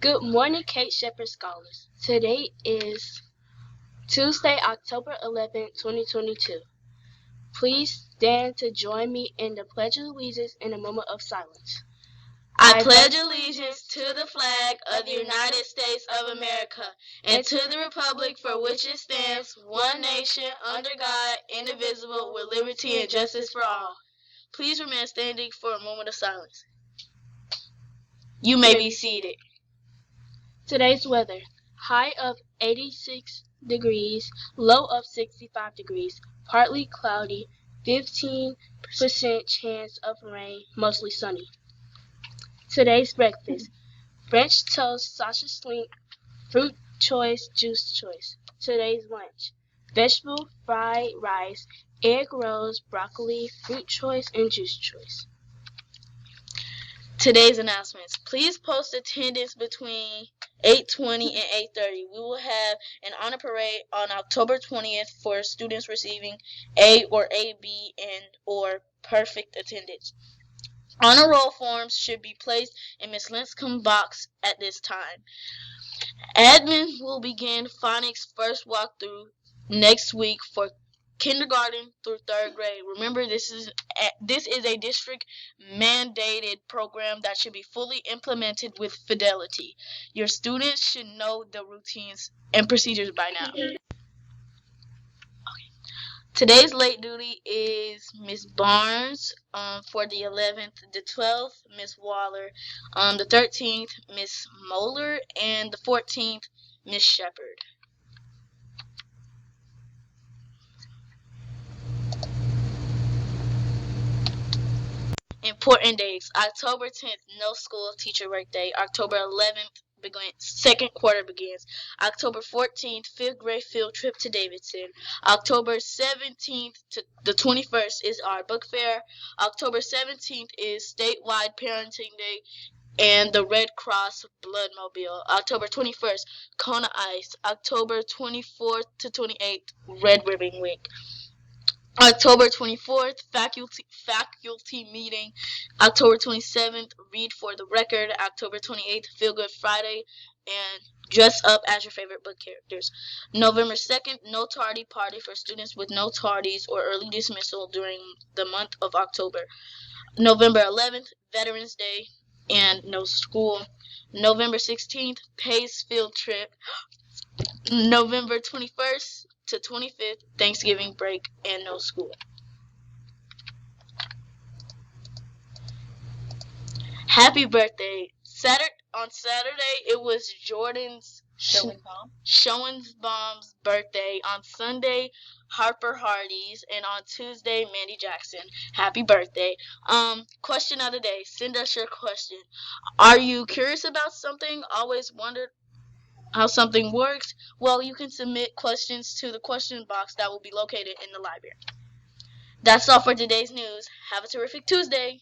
Good morning, Kate Shepherd Scholars. Today is Tuesday, October 11th, 2022. Please stand to join me in the Pledge of Allegiance in a moment of silence. I pledge allegiance to the flag of the United States of America and to the republic for which it stands, one nation, under God, indivisible, with liberty and justice for all. Please remain standing for a moment of silence. You may be seated. Today's weather: high of 86 degrees, low of 65 degrees, partly cloudy, 15% chance of rain, mostly sunny. Today's breakfast: French toast, sausage link, fruit choice, juice choice. Today's lunch: vegetable fried rice, egg rolls, broccoli, fruit choice, and juice choice. Today's announcements. Please post attendance between 8:20 and 8:30. We will have an honor parade on October 20th for students receiving A or AB and or perfect attendance. Honor roll forms should be placed in Ms. Linscom's box at this time. Admin will begin phonics first walkthrough next week for kindergarten through third grade. Remember, this is a district mandated program that should be fully implemented with fidelity. Your students should know the routines and procedures by now. Today's late duty is Miss Barnes for the 11th, the 12th, Miss Waller, the 13th, Miss Moeller, and the 14th, Miss Shepherd. Important dates: October 10th, no school, teacher birthday. October 11th, second quarter begins. October 14th, 5th grade field trip to Davidson. October 17th to the 21st is our book fair. October 17th is statewide parenting day and the Red Cross Blood Mobile. October 21st, Kona Ice. October 24th to 28th, Red Ribbon Week. October 24th, faculty meeting. October 27th, read for the record. October 28th, Feel Good Friday, and dress up as your favorite book characters. November 2nd, no tardy party for students with no tardies or early dismissal during the month of October. November 11th, Veterans Day and no school. November 16th, PACE field trip. November 21st to 25th, Thanksgiving break and no school. Happy birthday. On Saturday, it was Jordan's Schoenbaum's birthday. On Sunday, Harper Hardy's, and on Tuesday, Mandy Jackson. Happy birthday. Question of the day. Send us your question. Are you curious about something? Always wondered how something works? Well, you can submit questions to the question box that will be located in the library. That's all for today's news. Have a terrific Tuesday.